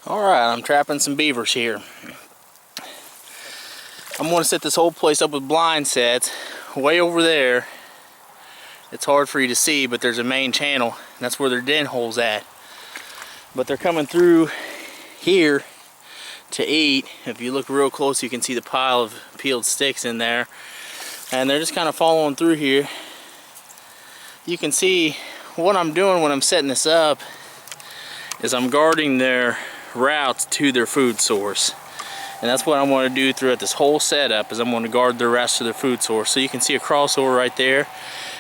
Alright, I'm trapping some beavers here. I'm going to set this whole place up with blind sets. Way over there, it's hard for you to see, but there's a main channel. And that's where their den hole's at. But they're coming through here to eat. If you look real close, you can see the pile of peeled sticks in there. And they're just kind of following through here. You can see what I'm doing when I'm setting this up is I'm guarding their routes to their food source. And that's what I'm going to do throughout this whole setup, is I'm going to guard their routes to their food source. So you can see a crossover right there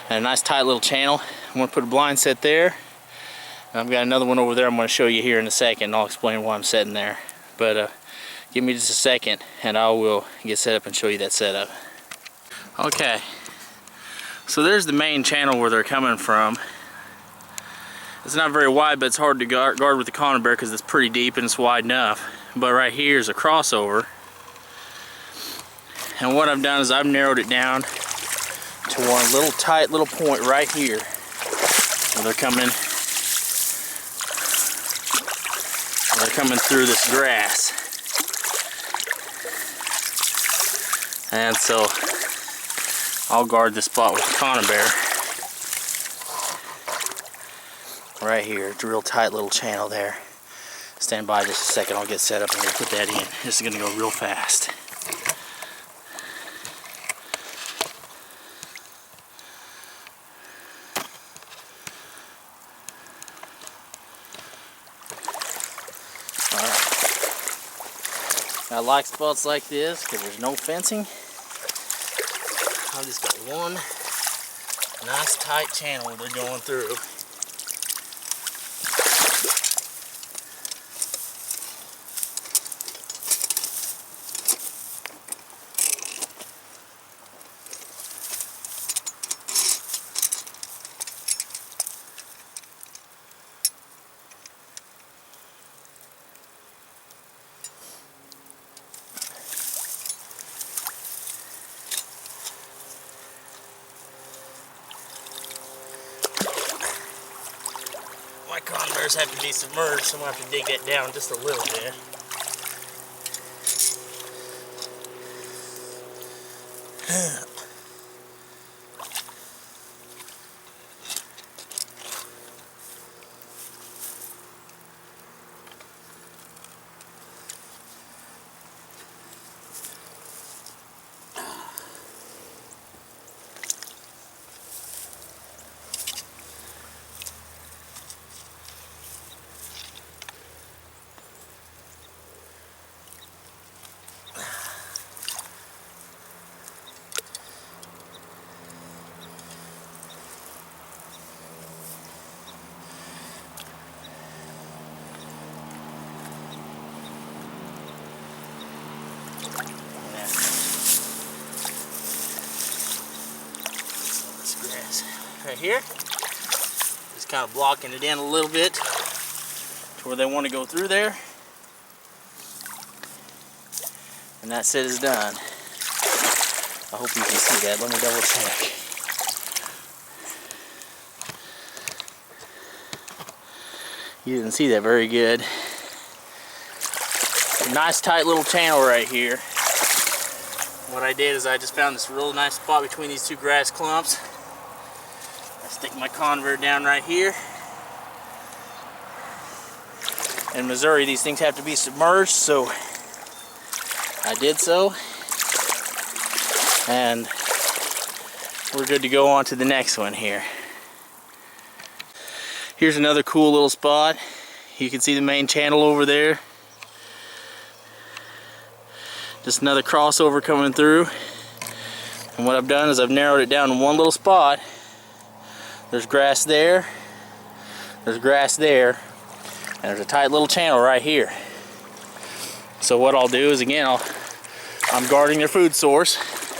and a nice tight little channel. I'm going to put a blind set there. And I've got another one over there I'm going to show you here in a second. I'll explain why I'm setting there. But give me just a second and I will get set up and show you that setup. Okay, so there's the main channel where they're coming from. It's not very wide, but it's hard to guard with the Conibear because it's pretty deep and it's wide enough. But right here is a crossover. And what I've done is I've narrowed it down to one little tight little point right here where they're coming through this grass. And so I'll guard this spot with the Conibear. Right here, it's a real tight little channel there. Stand by just a second, I'll get set up and we'll put that in. This is going to go real fast. Alright. I like spots like this because there's no fencing. I've just got one nice tight channel where they're going through. My Conibears have to be submerged, so I'm going to have to dig that down just a little bit. Right here, just kind of blocking it in a little bit to where they want to go through there, and that set is done. I hope you can see that. Let me double check. You didn't see that very good. A nice tight little channel right here. What I did is I just found this real nice spot between these two grass clumps. I stick my Conibear down right here. In Missouri, these things have to be submerged, so I did so. And we're good to go on to the next one here. Here's another cool little spot. You can see the main channel over there. Just another crossover coming through. And what I've done is I've narrowed it down to one little spot. There's grass there, there's grass there, and there's a tight little channel right here. So what I'll do is, again, I'm guarding their food source.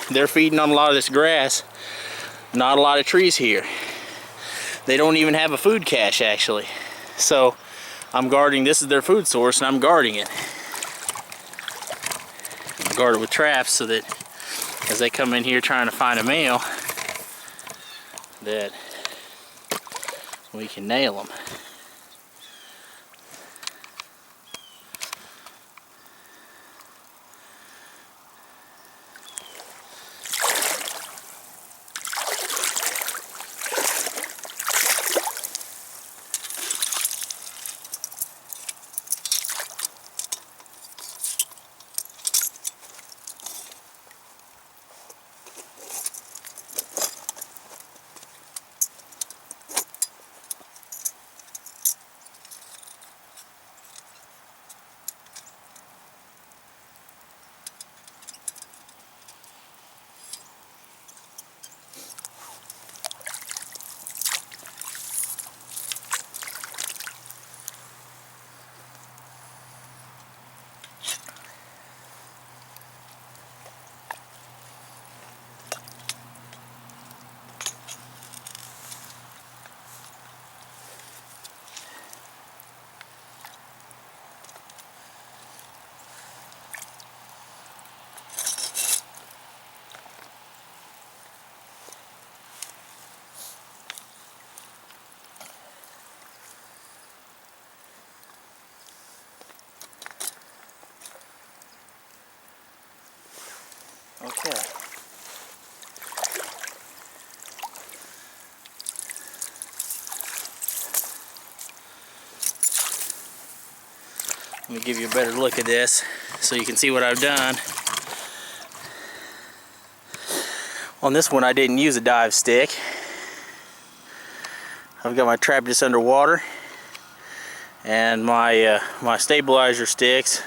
They're feeding on a lot of this grass, not a lot of trees here. They don't even have a food cache, actually. So I'm guarding, this is their food source, and I'm guarding it. I guard it with traps so that as they come in here trying to find a meal, that we can nail them. Okay. Let me give you a better look at this so you can see what I've done. On this one I didn't use a dive stick. I've got my trap just underwater, and my stabilizer sticks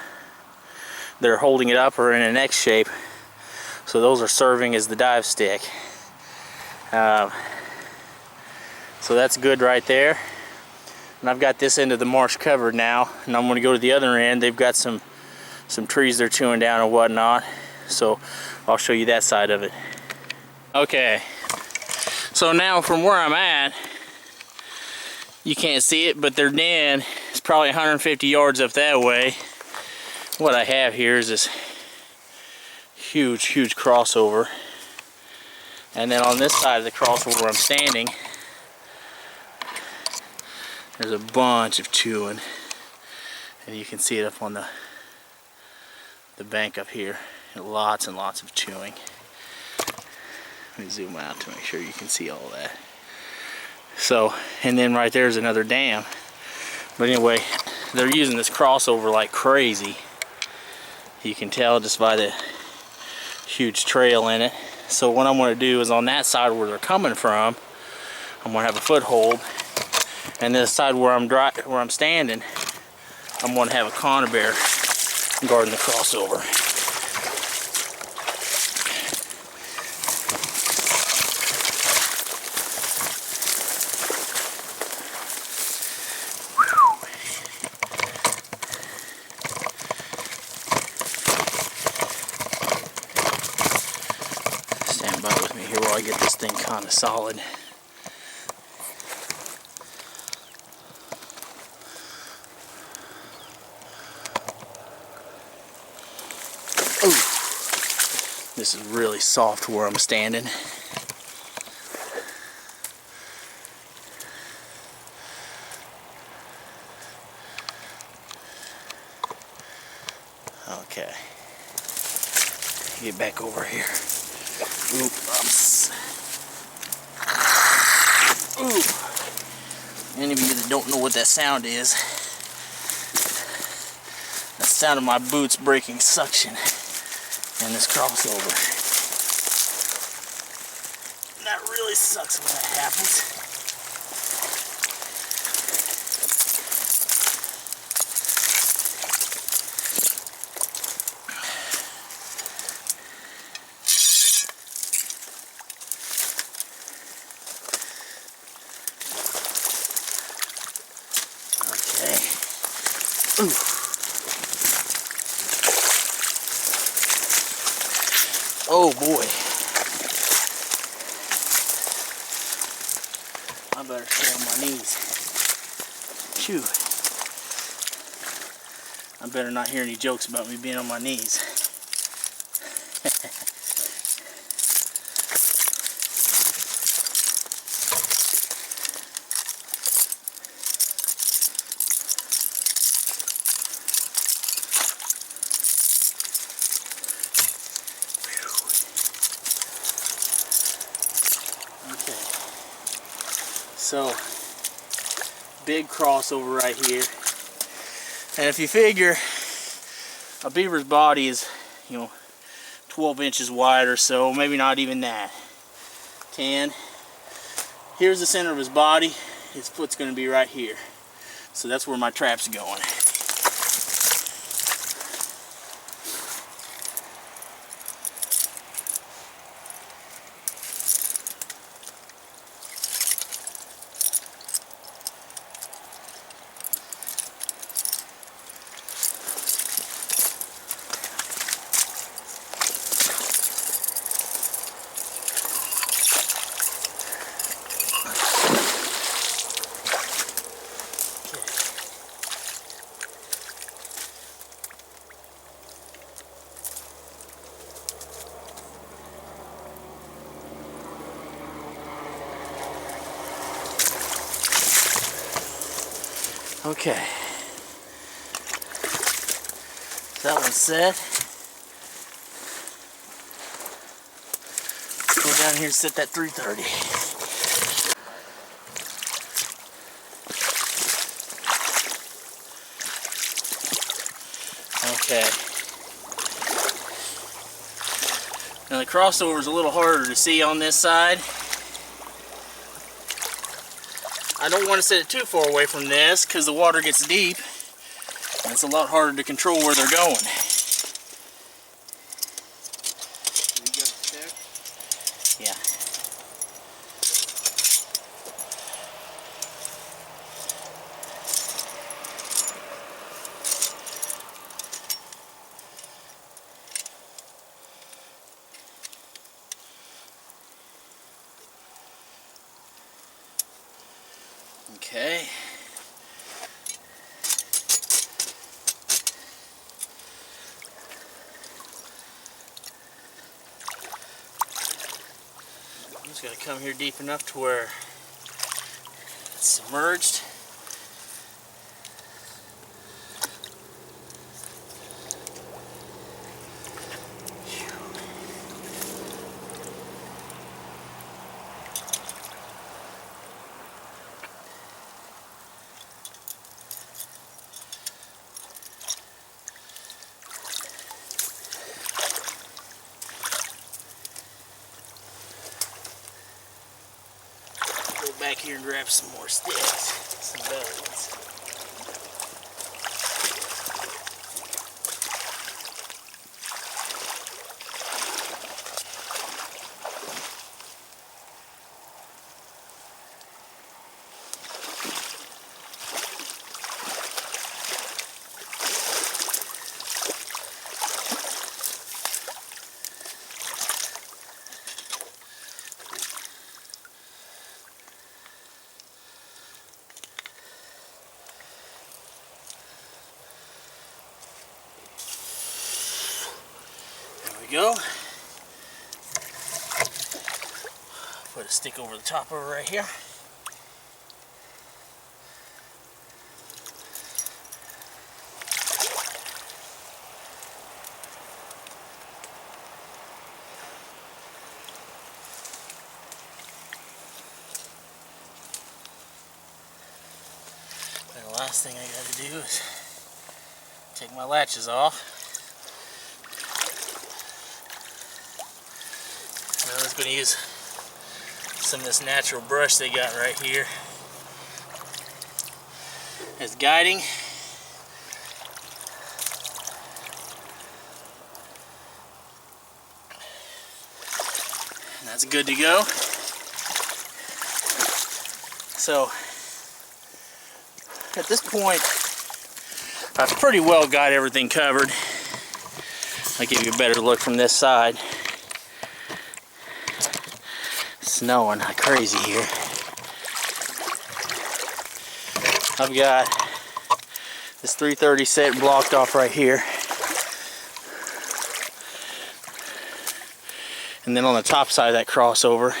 that are holding it up are in an X shape, so those are serving as the dive stick. So that's good right there. And I've got this end of the marsh covered now, and I'm going to go to the other end. They've got some trees they're chewing down and whatnot, so I'll show you that side of it. Okay, so now from where I'm at, you can't see it, but their den is probably 150 yards up that way. What I have here is this huge crossover, and then on this side of the crossover where I'm standing, there's a bunch of chewing, and you can see it up on the bank up here. Lots and lots of chewing. Let me zoom out to make sure you can see all that. So, and then right there's another dam. But anyway, they're using this crossover like crazy. You can tell just by the huge trail in it. So what I'm going to do is on that side where they're coming from, I'm going to have a foothold. And this side where I'm standing, I'm going to have a conibear guarding the crossover. Stand by with me here while I get this thing kind of solid. This is really soft where I'm standing. Okay. Get back over here. Oops. Any of you that don't know what that sound is, that's the sound of my boots breaking suction in this crossover. That really sucks when that happens. Okay. Ooh. Oh boy. I better stay on my knees. Phew. I better not hear any jokes about me being on my knees. So, big crossover right here. And if you figure a beaver's body is, 12 inches wide or so, maybe not even that. 10. Here's the center of his body. His foot's going to be right here. So that's where my trap's going. Okay, that one's set. down here and set that 330. Okay. Now the crossover is a little harder to see on this side. I don't want to set it too far away from this because the water gets deep and it's a lot harder to control where they're going. You got a stick? Yeah. Okay. I'm just going to come here deep enough to where it's submerged. Go back here and grab some more sticks, some better ones. Go. Put a stick over the top of it right here. And the last thing I got to do is take my latches off. I'm just going to use some of this natural brush they got right here as guiding. And that's good to go. So at this point, I've pretty well got everything covered. I'll give you a better look from this side. Snowing like crazy here. I've got this 330 set blocked off right here. And then on the top side of that crossover,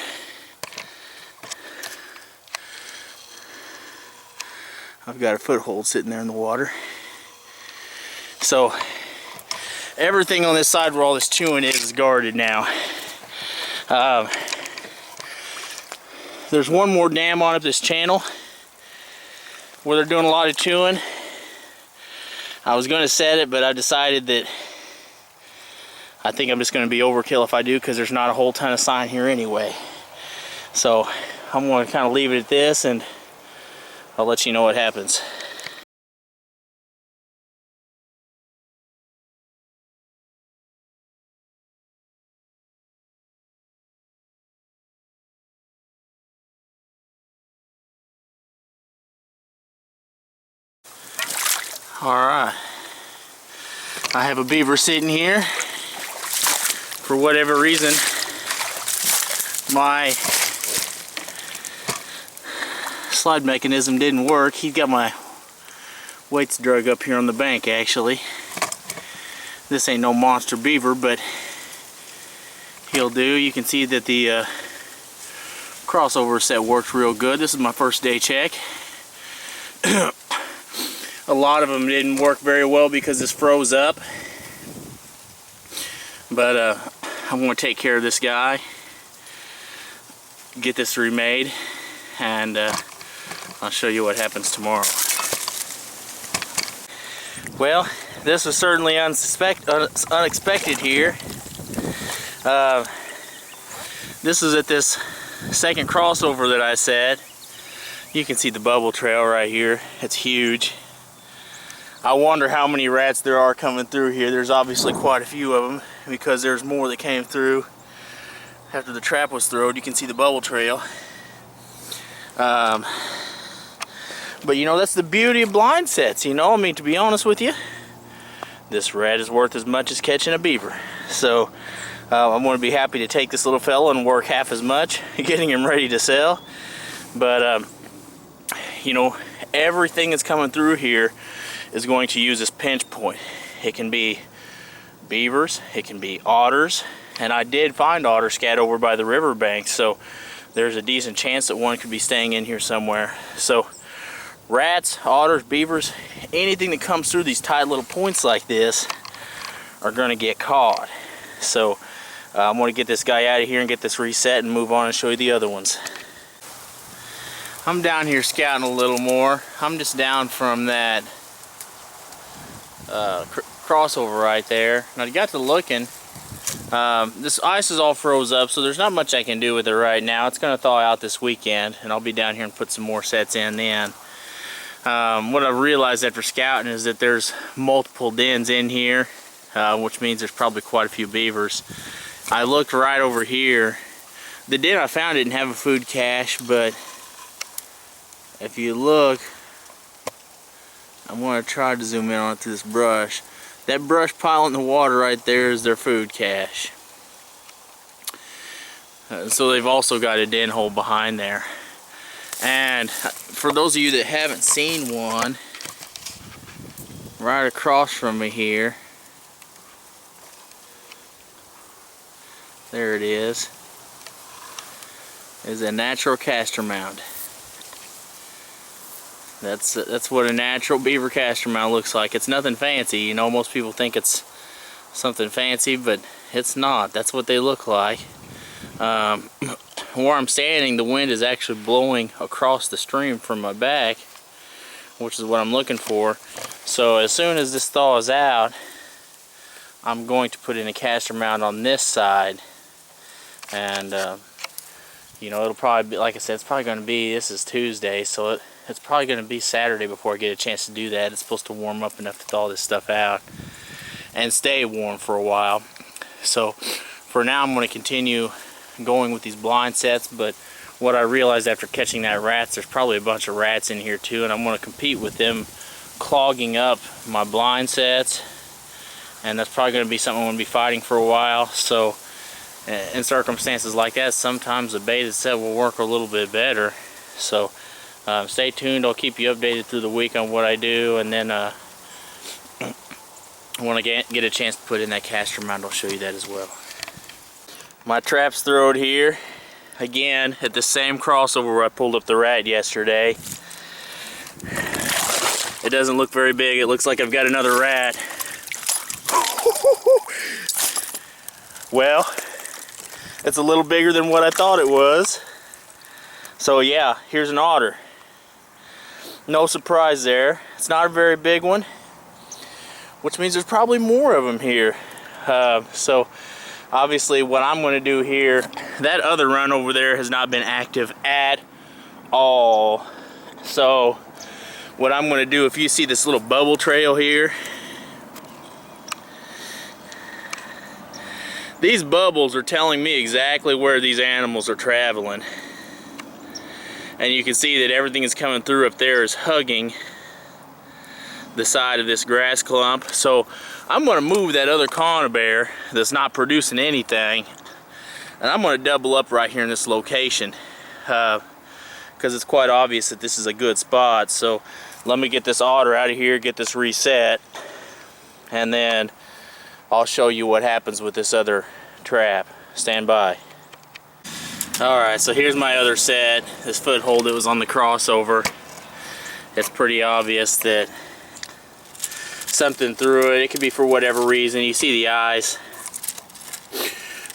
I've got a foothold sitting there in the water. So everything on this side where all this chewing is guarded now. There's one more dam on up this channel where they're doing a lot of chewing. I was going to set it, but I decided that I think I'm just going to be overkill if I do, because there's not a whole ton of sign here anyway. So I'm going to kind of leave it at this, and I'll let you know what happens. Alright, I have a beaver sitting here. For whatever reason, my slide mechanism didn't work. He's got my weights drug up here on the bank actually. This ain't no monster beaver, but he'll do. You can see that the crossover set worked real good. This is my first day check. A lot of them didn't work very well because this froze up, but I'm going to take care of this guy get this remade, and I'll show you what happens tomorrow. Well, this was certainly unexpected here. This is at this second crossover that I said. You can see the bubble trail right here. It's huge. I wonder how many rats there are coming through here. There's obviously quite a few of them because there's more that came through after the trap was thrown. You can see the bubble trail. But you know, that's the beauty of blind sets, you know. I mean, to be honest with you, this rat is worth as much as catching a beaver. So I'm going to be happy to take this little fella and work half as much getting him ready to sell. But you know, everything that's coming through here is going to use this pinch point. It can be beavers, it can be otters, and I did find otter scat over by the riverbank, so there's a decent chance that one could be staying in here somewhere. So rats, otters, beavers, anything that comes through these tight little points like this are going to get caught. So I'm going to get this guy out of here and get this reset and move on and show you the other ones. I'm down here scouting a little more. I'm just down from that crossover right there. Now I got to looking. This ice is all froze up, so there's not much I can do with it right now. It's going to thaw out this weekend, and I'll be down here and put some more sets in then. What I realized after scouting is that there's multiple dens in here, which means there's probably quite a few beavers. I looked right over here. The den I found didn't have a food cache, but if you look, I'm going to try to zoom in on it through this brush. That brush pile in the water right there is their food cache. So they've also got a den hole behind there. And for those of you that haven't seen one, right across from me here, there it is a natural castor mound. That's what a natural beaver castor mound looks like. It's nothing fancy, you know. Most people think it's something fancy, but it's not. That's what they look like. Where I'm standing, the wind is actually blowing across the stream from my back, which is what I'm looking for. So as soon as this thaws out, I'm going to put in a castor mound on this side, and you know, it'll probably be, like I said, it's probably going to be, this is Tuesday, so it's probably going to be Saturday before I get a chance to do that. It's supposed to warm up enough to thaw this stuff out and stay warm for a while. So for now, I'm going to continue going with these blind sets, but what I realized after catching that rats, there's probably a bunch of rats in here too, and I'm going to compete with them clogging up my blind sets, and that's probably going to be something I'm going to be fighting for a while. So in circumstances like that, sometimes a baited set will work a little bit better. So stay tuned. I'll keep you updated through the week on what I do, and then when I get a chance to put in that castor mound, I'll show you that as well. My trap's throwed here again at the same crossover where I pulled up the rat yesterday. It doesn't look very big. It looks like I've got another rat. Well, it's a little bigger than what I thought it was. So yeah, here's an otter. No surprise there. It's not a very big one, which means there's probably more of them here. So obviously what I'm going to do here, that other run over there has not been active at all. So what I'm going to do, if you see this little bubble trail here, these bubbles are telling me exactly where these animals are traveling. And you can see that everything that's coming through up there is hugging the side of this grass clump. So I'm going to move that other conibear that's not producing anything, and I'm going to double up right here in this location because it's quite obvious that this is a good spot. So let me get this otter out of here, get this reset, and then I'll show you what happens with this other trap. Stand by. Alright, so here's my other set, this foothold that was on the crossover. It's pretty obvious that something threw it. It could be for whatever reason. You see the eyes.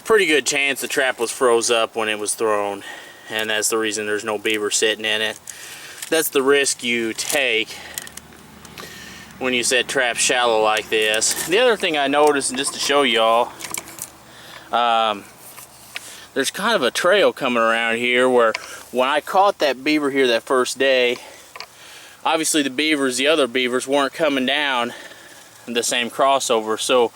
Pretty good chance the trap was froze up when it was thrown. and that's the reason there's no beaver sitting in it. That's the risk you take when you set traps shallow like this. The other thing I noticed, and just to show y'all, there's kind of a trail coming around here where when I caught that beaver here that first day, obviously the other beavers weren't coming down the same crossover, so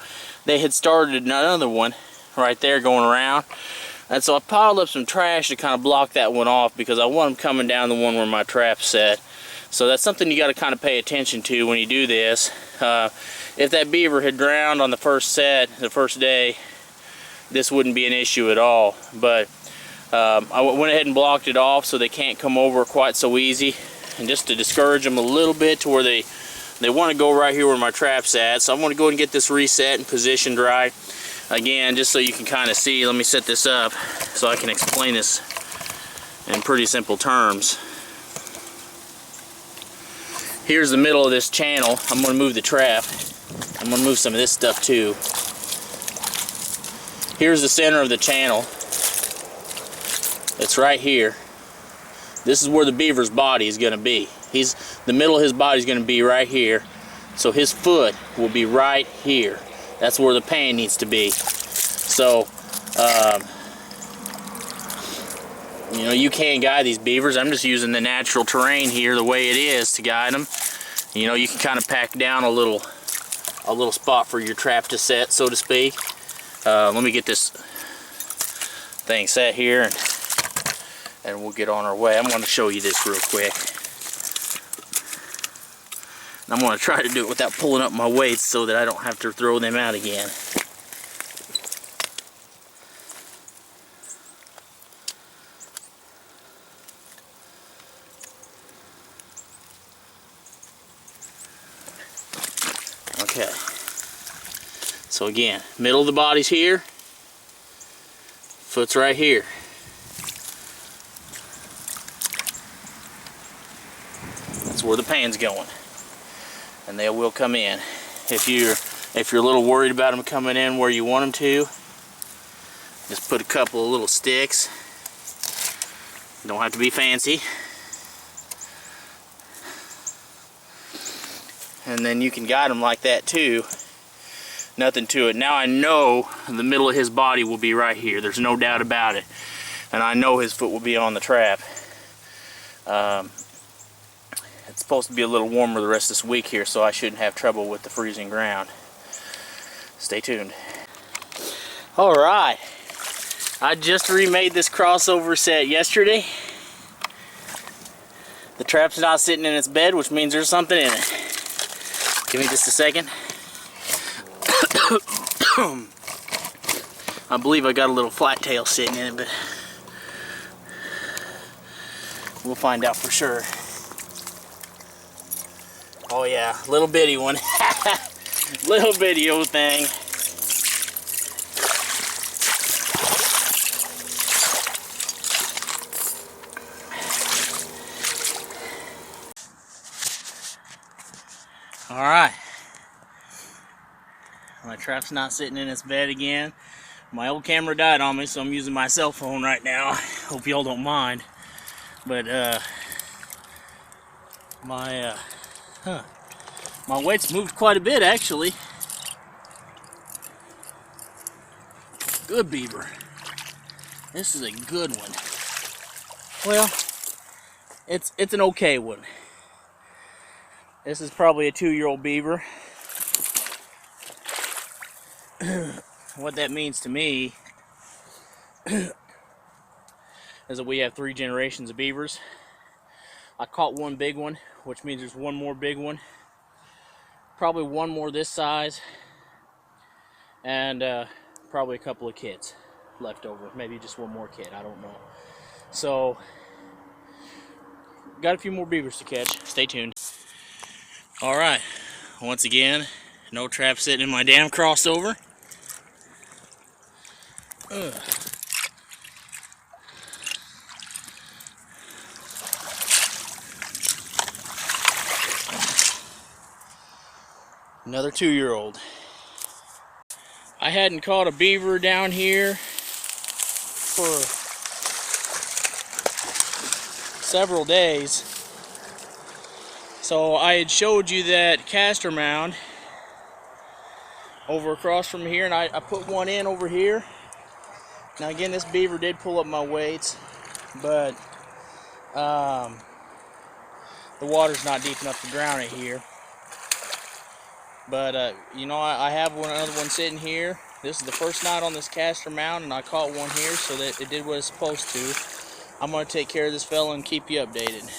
they had started another one right there going around, and so I piled up some trash to kind of block that one off because I want them coming down the one where my trap's set. So that's something you got to kind of pay attention to when you do this. If that beaver had drowned on the first day, this wouldn't be an issue at all, but I went ahead and blocked it off so they can't come over quite so easy, and just to discourage them a little bit to where they want to go right here where my trap's at. So I'm going to go ahead and get this reset and positioned right. Again, just so you can kind of see, let me set this up so I can explain this in pretty simple terms. Here's the middle of this channel. I'm going to move the trap. I'm going to move some of this stuff too. Here's the center of the channel. It's right here. This is where the beaver's body is going to be. The middle of his body is going to be right here. So his foot will be right here. That's where the pan needs to be. So, you know, you can guide these beavers. I'm just using the natural terrain here the way it is to guide them. You know, you can kind of pack down a little spot for your trap to set, so to speak. Let me get this thing set here, and we'll get on our way. I'm going to show you this real quick. I'm going to try to do it without pulling up my weights so that I don't have to throw them out again. Okay. So again, middle of the body's here. Foot's right here. That's where the pan's going. And they will come in. If you're a little worried about them coming in where you want them to, just put a couple of little sticks. Don't have to be fancy. And then you can guide them like that too. Nothing to it. Now I know the middle of his body will be right here. There's no doubt about it. And I know his foot will be on the trap. It's supposed to be a little warmer the rest of this week here, so I shouldn't have trouble with the freezing ground. Stay tuned. Alright, I just remade this crossover set yesterday. The trap's not sitting in its bed, which means there's something in it. Give me just a second. I believe I got a little flat tail sitting in it, but we'll find out for sure. Oh yeah, little bitty one. Little bitty old thing. Alright. My trap's not sitting in its bed again. My old camera died on me, so I'm using my cell phone right now. Hope y'all don't mind. But my weight's moved quite a bit actually. Good beaver. This is a good one. Well, it's an okay one. This is probably a 2-year-old beaver. What that means to me is that we have 3 generations of beavers. I caught one big one, which means there's one more big one. Probably one more this size. And probably a couple of kids left over. Maybe just one more kid, I don't know. So, got a few more beavers to catch. Stay tuned. Alright, once again, no trap sitting in my damn crossover. Ugh. Another 2-year-old. I hadn't caught a beaver down here for several days. So I had showed you that caster mound over across from here, and I put one in over here. Now again, this beaver did pull up my weights, but the water's not deep enough to drown it here. But you know, I have another one sitting here. This is the first night on this caster mound, and I caught one here, so that it did what it's supposed to. I'm going to take care of this fella and keep you updated.